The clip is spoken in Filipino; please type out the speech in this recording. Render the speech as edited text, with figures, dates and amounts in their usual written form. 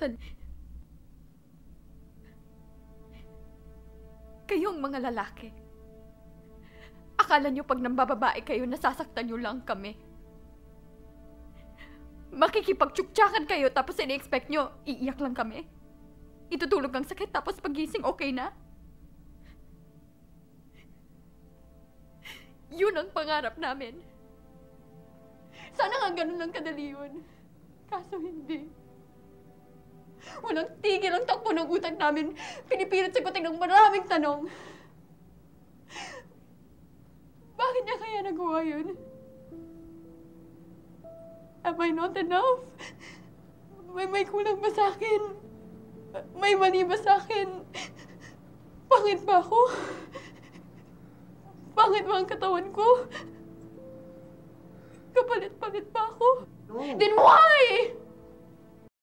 nasasaktan. Kayong mga lalaki, akala nyo pag nambababae kayo, nasasaktan nyo lang kami. Makikipagtsuktsakan kayo tapos ini-expect nyo, iiyak lang kami. Itutulog ang sakit tapos pagising okay na. Yun ang pangarap namin. Sana nga ganun lang kadali yun. Kaso hindi. Walang tigil ang takbo ng utak namin. Pinipilit sagutin ng maraming tanong. Bakit niya kaya nagawa yun? Am I not enough? May kulang ba sa akin? May mali ba sa akin? Pangit ba ako? Pangit ba ang katawan ko? Kapalit-palit ba ako? No. Then why?